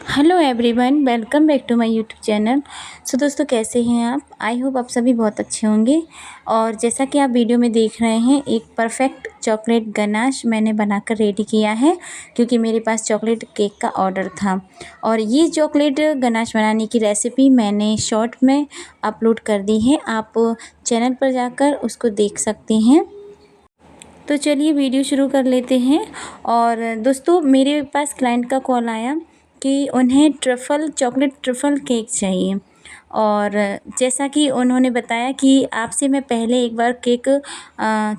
Hello everyone, welcome back to my YouTube channel. So दोस्तों, कैसे हैं आप? आई होप आप सभी बहुत अच्छे होंगे। और जैसा कि आप वीडियो में देख रहे हैं, एक परफेक्ट चॉकलेट गनाश मैंने बनाकर रेडी किया है, क्योंकि मेरे पास चॉकलेट केक का ऑर्डर था। और ये चॉकलेट गनाश बनाने की रेसिपी मैंने शॉर्ट में अपलोड कर दी है, आप चैनल पर जाकर उसको देख सकते हैं। तो चलिए वीडियो शुरू कर लेते हैं। और दोस्तों, मेरे पास क्लाइंट का कॉल आया कि उन्हें चॉकलेट ट्रफ़ल केक चाहिए। और जैसा कि उन्होंने बताया कि आपसे मैं पहले एक बार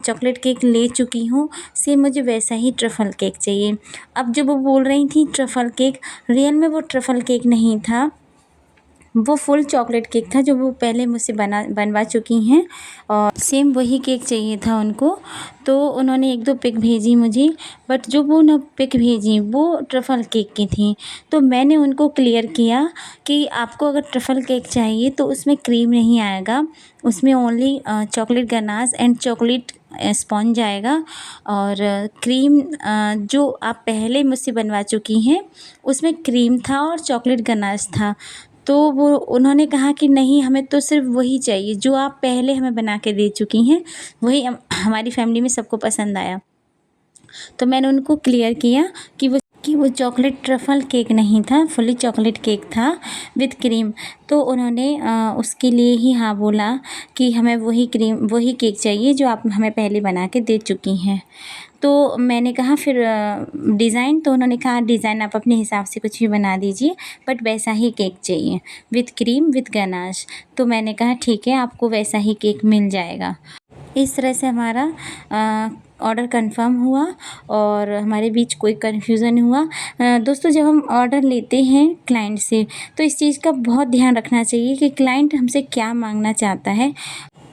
चॉकलेट केक ले चुकी हूँ, सेम मुझे वैसा ही ट्रफ़ल केक चाहिए। अब जो वो बोल रही थी ट्रफ़ल केक, रियल में वो ट्रफ़ल केक नहीं था, वो फुल चॉकलेट केक था जो वो पहले मुझसे बनवा चुकी हैं, और सेम वही केक चाहिए था उनको। तो उन्होंने 1-2 पिक भेजी मुझे, बट जो वो ना पिक भेजी वो ट्रफ़ल केक की थी। तो मैंने उनको क्लियर किया कि आपको अगर ट्रफ़ल केक चाहिए तो उसमें क्रीम नहीं आएगा, उसमें only chocolate ganache and chocolate sponge आएगा। और क्रीम जो आप पहले मुझसे बनवा चुकी हैं उसमें क्रीम था और चॉकलेट गनाश था। तो वो उन्होंने कहा कि नहीं, हमें तो सिर्फ़ वही चाहिए जो आप पहले हमें बना के दे चुकी हैं, वही हमारी फ़ैमिली में सबको पसंद आया। तो मैंने उनको क्लियर किया कि वो चॉकलेट ट्रफ़ल केक नहीं था, फुली चॉकलेट केक था विद क्रीम। तो उन्होंने उसके लिए ही हाँ बोला कि हमें वही केक चाहिए जो आप हमें पहले बना के दे चुकी हैं। तो मैंने कहा फिर डिज़ाइन, तो उन्होंने कहा डिज़ाइन आप अपने हिसाब से कुछ भी बना दीजिए, बट वैसा ही केक चाहिए विद क्रीम विद गनाश। तो मैंने कहा ठीक है, आपको वैसा ही केक मिल जाएगा। इस तरह से हमारा ऑर्डर कंफर्म हुआ और हमारे बीच कोई कन्फ्यूज़न नहीं हुआ। दोस्तों, जब हम ऑर्डर लेते हैं क्लाइंट से तो इस चीज़ का बहुत ध्यान रखना चाहिए कि क्लाइंट हमसे क्या मांगना चाहता है,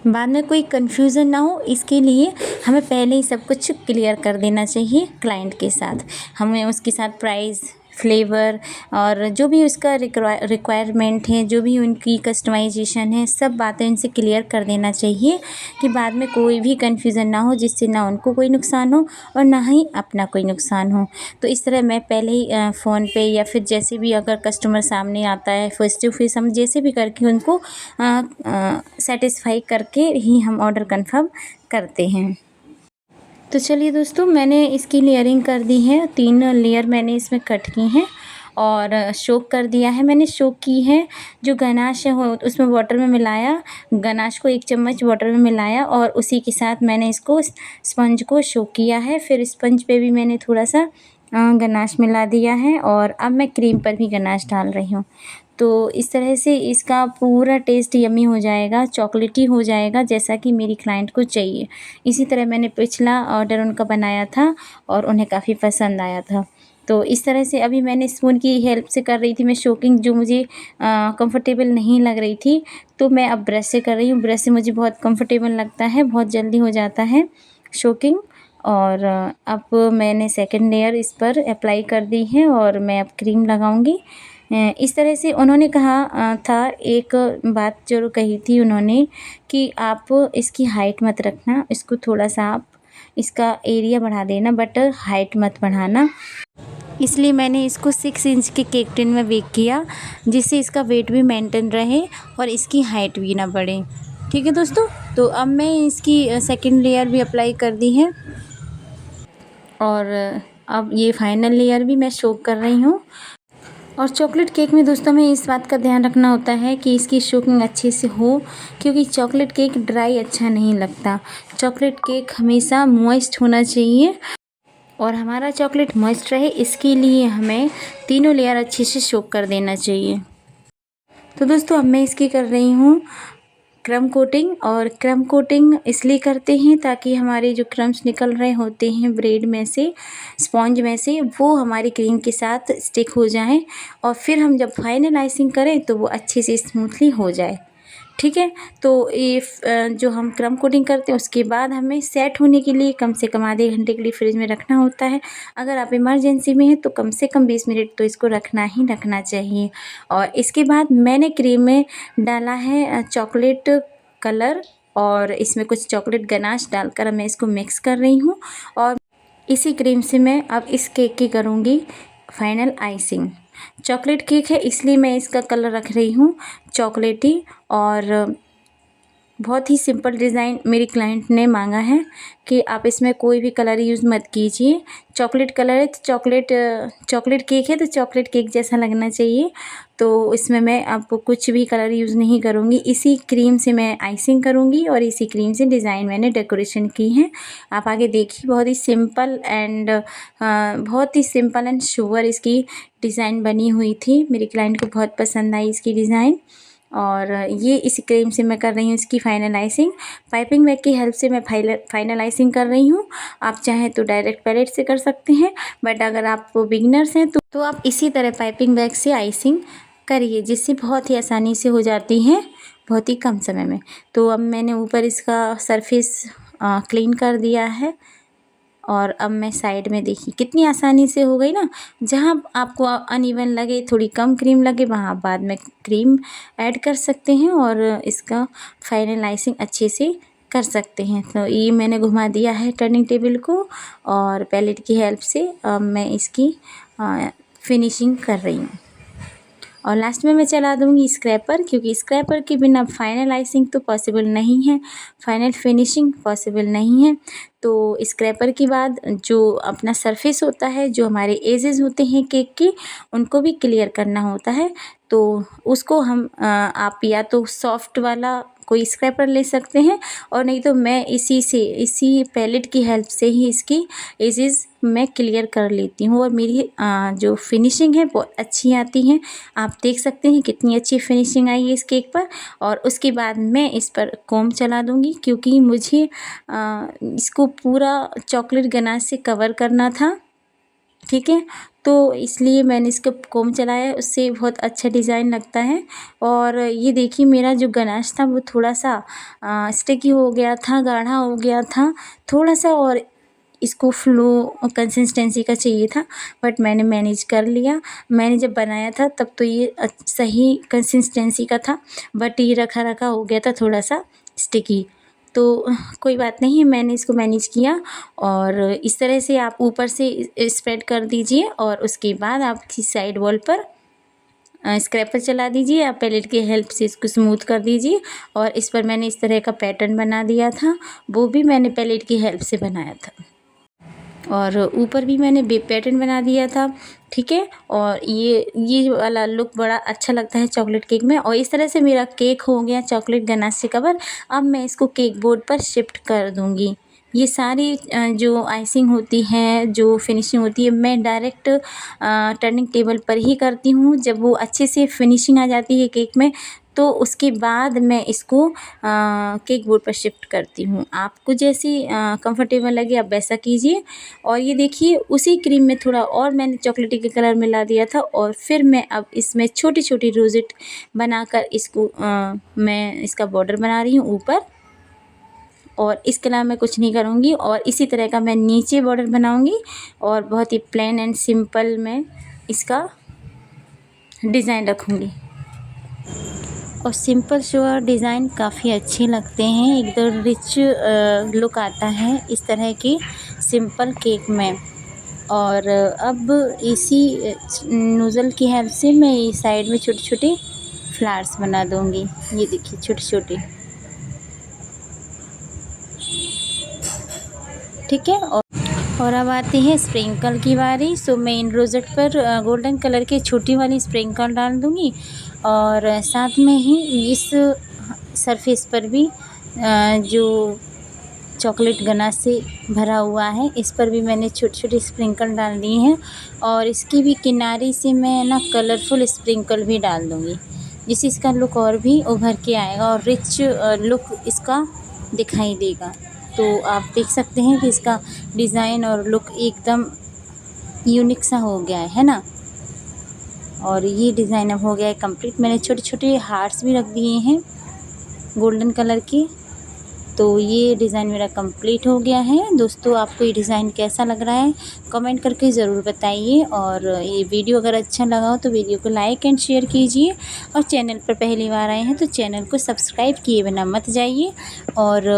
बाद में कोई कन्फ्यूज़न ना हो। इसके लिए हमें पहले ही सब कुछ क्लियर कर देना चाहिए क्लाइंट के साथ। हमें उसके साथ प्राइस, फ्लेवर और जो भी उसका रिक्वायरमेंट है, जो भी उनकी कस्टमाइजेशन है, सब बातें उनसे क्लियर कर देना चाहिए कि बाद में कोई भी कन्फ्यूज़न ना हो, जिससे ना उनको कोई नुकसान हो और ना ही अपना कोई नुकसान हो। तो इस तरह मैं पहले ही फ़ोन पे या फिर जैसे भी अगर कस्टमर सामने आता है फेस टू फेस, हम जैसे भी करके उनको सेटिस्फाई करके ही हम ऑर्डर कंफर्म करते हैं। तो चलिए दोस्तों, मैंने इसकी लेयरिंग कर दी है, 3 लेयर मैंने इसमें कट की हैं और सोक कर दिया है। मैंने सोक की है जो गनाश है वो उसमें वाटर में मिलाया, गनाश को 1 चम्मच वाटर में मिलाया और उसी के साथ मैंने इसको स्पंज को सोक किया है। फिर स्पंज पे भी मैंने थोड़ा-सा गनाश मिला दिया है और अब मैं क्रीम पर भी गनाश डाल रही हूँ। तो इस तरह से इसका पूरा टेस्ट यम्मी हो जाएगा, चॉकलेटी हो जाएगा, जैसा कि मेरी क्लाइंट को चाहिए। इसी तरह मैंने पिछला ऑर्डर उनका बनाया था और उन्हें काफ़ी पसंद आया था। तो इस तरह से अभी मैंने स्पून की हेल्प से कर रही थी मैं शोकिंग, जो मुझे कंफर्टेबल नहीं लग रही थी, तो मैं अब ब्रश से कर रही हूँ। ब्रश से मुझे बहुत कंफर्टेबल लगता है, बहुत जल्दी हो जाता है शोकिंग। और अब मैंने सेकंड लेयर इस पर अप्लाई कर दी है और मैं अब क्रीम लगाऊंगी। इस तरह से उन्होंने कहा था, एक बात ज़रूर कही थी उन्होंने कि आप इसकी हाइट मत रखना, इसको थोड़ा-सा आप इसका एरिया बढ़ा देना, बट हाइट मत बढ़ाना। इसलिए मैंने इसको 6 इंच के केक टिन में बेक किया, जिससे इसका वेट भी मेंटेन रहे और इसकी हाइट भी ना बढ़े। ठीक है दोस्तों, तो अब मैं इसकी सेकंड लेयर भी अप्लाई कर दी है और अब ये फाइनल लेयर भी मैं सोक कर रही हूँ। और चॉकलेट केक में दोस्तों हमें इस बात का ध्यान रखना होता है कि इसकी सोकिंग अच्छे से हो, क्योंकि चॉकलेट केक ड्राई अच्छा नहीं लगता। चॉकलेट केक हमेशा मॉइस्ट होना चाहिए और हमारा चॉकलेट मॉइस्ट रहे, इसके लिए हमें तीनों लेयर अच्छे से सोक कर देना चाहिए। तो दोस्तों, अब मैं इसकी कर रही हूँ क्रम कोटिंग। और क्रम कोटिंग इसलिए करते हैं ताकि हमारे जो क्रम्स निकल रहे होते हैं ब्रेड में से, स्पॉन्ज में से, वो हमारी क्रीम के साथ स्टिक हो जाएं और फिर हम जब फाइनल आइसिंग करें तो वो अच्छे से स्मूथली हो जाए। ठीक है, तो ये जो हम क्रम कोटिंग करते हैं उसके बाद हमें सेट होने के लिए कम से कम आधे घंटे के लिए फ्रिज में रखना होता है। अगर आप इमरजेंसी में हैं तो कम से कम 20 मिनट तो इसको रखना ही रखना चाहिए। और इसके बाद मैंने क्रीम में डाला है चॉकलेट कलर और इसमें कुछ चॉकलेट गनाश डालकर मैं इसको मिक्स कर रही हूँ और इसी क्रीम से मैं अब इस केक की करूँगी फाइनल आइसिंग। चॉकलेट केक है इसलिए मैं इसका कलर रख रही हूँ चॉकलेटी। और बहुत ही सिंपल डिज़ाइन मेरी क्लाइंट ने मांगा है कि आप इसमें कोई भी कलर यूज़ मत कीजिए। चॉकलेट कलर है तो चॉकलेट केक है तो चॉकलेट केक जैसा लगना चाहिए। तो इसमें मैं आपको कुछ भी कलर यूज़ नहीं करूँगी। इसी क्रीम से मैं आइसिंग करूँगी और इसी क्रीम से डिज़ाइन मैंने डेकोरेशन की है। आप आगे देखिए, बहुत ही सिंपल एंड शुअर इसकी डिज़ाइन बनी हुई थी। मेरी क्लाइंट को बहुत पसंद आई इसकी डिज़ाइन। और ये इस क्रीम से मैं कर रही हूँ इसकी फाइनलाइजिंग। पाइपिंग बैग की हेल्प से मैं फाइनलाइजिंग कर रही हूँ। आप चाहें तो डायरेक्ट पैलेट से कर सकते हैं, बट अगर आप बिगिनर्स हैं तो आप इसी तरह पाइपिंग बैग से आइसिंग करिए, जिससे बहुत ही आसानी से हो जाती है, बहुत ही कम समय में। तो अब मैंने ऊपर इसका सरफेस क्लीन कर दिया है और अब मैं साइड में देखिए कितनी आसानी से हो गई ना। जहाँ आपको अनइवन लगे, थोड़ी कम क्रीम लगे, वहाँ आप बाद में क्रीम ऐड कर सकते हैं और इसका फाइनलाइजिंग अच्छे से कर सकते हैं। तो ये मैंने घुमा दिया है टर्निंग टेबल को और पैलेट की हेल्प से अब मैं इसकी फिनिशिंग कर रही हूँ। और लास्ट में मैं चला दूँगी स्क्रैपर, क्योंकि स्क्रैपर के बिना फाइनलाइजिंग तो पॉसिबल नहीं है, फाइनल फिनिशिंग पॉसिबल नहीं है। तो स्क्रैपर के बाद जो अपना सरफेस होता है, जो हमारे एजेस होते हैं केक के, उनको भी क्लियर करना होता है। तो उसको हम आप या तो सॉफ्ट वाला कोई स्क्रैपर ले सकते हैं और नहीं तो मैं इसी पैलेट की हेल्प से ही इसकी एजेस मैं क्लियर कर लेती हूँ और मेरी जो फिनिशिंग है बहुत अच्छी आती है। आप देख सकते हैं कितनी अच्छी फिनिशिंग आई है इस केक पर। और उसके बाद मैं इस पर कोम चला दूँगी, क्योंकि मुझे इसको पूरा चॉकलेट गनाश से कवर करना था, ठीक है। तो इसलिए मैंने इसको कोम चलाया, उससे बहुत अच्छा डिज़ाइन लगता है। और ये देखिए मेरा जो गनाश था वो थोड़ा सा स्टिकी हो गया था, गाढ़ा हो गया था थोड़ा सा, और इसको फ्लो कंसिस्टेंसी का चाहिए था, बट मैंने मैनेज कर लिया। मैंने जब बनाया था तब तो ये सही कंसिस्टेंसी का था, बट ये रखा रखा हो गया था थोड़ा सा स्टिकी। तो कोई बात नहीं, मैंने इसको मैनेज किया। और इस तरह से आप ऊपर से स्प्रेड कर दीजिए और उसके बाद आप किसी साइड वॉल पर स्क्रैपर चला दीजिए। आप पैलेट की हेल्प से इसको स्मूथ कर दीजिए। और इस पर मैंने इस तरह का पैटर्न बना दिया था, वो भी मैंने पैलेट की हेल्प से बनाया था। और ऊपर भी मैंने पैटर्न बना दिया था, ठीक है। और ये वाला लुक बड़ा अच्छा लगता है चॉकलेट केक में। और इस तरह से मेरा केक हो गया चॉकलेट गनाश से कवर। अब मैं इसको केक बोर्ड पर शिफ्ट कर दूँगी। ये सारी जो आइसिंग होती है, जो फिनिशिंग होती है, मैं डायरेक्ट टर्निंग टेबल पर ही करती हूँ। जब वो अच्छे से फिनिशिंग आ जाती है केक में, तो उसके बाद मैं इसको केक बोर्ड पर शिफ्ट करती हूँ। आपको जैसी कंफर्टेबल लगे आप वैसा कीजिए। और ये देखिए उसी क्रीम में थोड़ा और मैंने चॉकलेटी का कलर मिला दिया था और फिर मैं अब इसमें छोटी छोटी रोजेट बनाकर इसको मैं इसका बॉर्डर बना रही हूँ ऊपर। और इसके अलावा मैं कुछ नहीं करूँगी। और इसी तरह का मैं नीचे बॉर्डर बनाऊँगी और बहुत ही प्लेन एंड सिंपल मैं इसका डिज़ाइन रखूँगी। और सिंपल शोर डिज़ाइन काफ़ी अच्छे लगते हैं, एकदम रिच लुक आता है इस तरह की सिंपल केक में। और अब इसी नोज़ल की हेल्प से मैं इस साइड में छोटे छोटे फ्लावर्स बना दूँगी। ये देखिए छोटे छोटे, ठीक है। और अब आती है स्प्रिंकल की बारी। सो मैं इन रोजेट पर गोल्डन कलर की छोटी वाली स्प्रिंकल डाल दूँगी और साथ में ही इस सरफेस पर भी जो चॉकलेट गनाश से भरा हुआ है, इस पर भी मैंने छोटी छोटी स्प्रिंकल डाल दी हैं। और इसकी भी किनारे से मैं ना कलरफुल स्प्रिंकल भी डाल दूँगी, जिससे इसका लुक और भी उभर के आएगा और रिच लुक इसका दिखाई देगा। तो आप देख सकते हैं कि इसका डिज़ाइन और लुक एकदम यूनिक सा हो गया है ना। और ये डिज़ाइन अब हो गया है कंप्लीट। मैंने छोटे छोटे हार्ट्स भी रख दिए हैं गोल्डन कलर के। तो ये डिज़ाइन मेरा कंप्लीट हो गया है। दोस्तों आपको ये डिज़ाइन कैसा लग रहा है कमेंट करके ज़रूर बताइए। और ये वीडियो अगर अच्छा लगा हो तो वीडियो को लाइक एंड शेयर कीजिए। और चैनल पर पहली बार आए हैं तो चैनल को सब्सक्राइब किए बिना मत जाइए और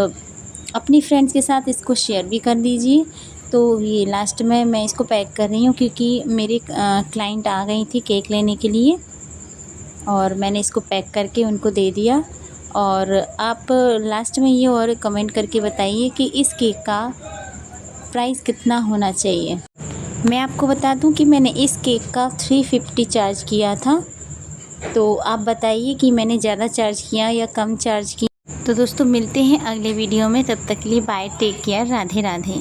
अपनी फ्रेंड्स के साथ इसको शेयर भी कर दीजिए। तो ये लास्ट में मैं इसको पैक कर रही हूँ, क्योंकि मेरे क्लाइंट आ गई थी केक लेने के लिए और मैंने इसको पैक करके उनको दे दिया। और आप लास्ट में ये और कमेंट करके बताइए कि इस केक का प्राइस कितना होना चाहिए। मैं आपको बता दूं कि मैंने इस केक का 350 चार्ज किया था, तो आप बताइए कि मैंने ज़्यादा चार्ज किया या कम चार्ज किया। तो दोस्तों मिलते हैं अगले वीडियो में, तब तक के लिए bye, take care, Radhe Radhe.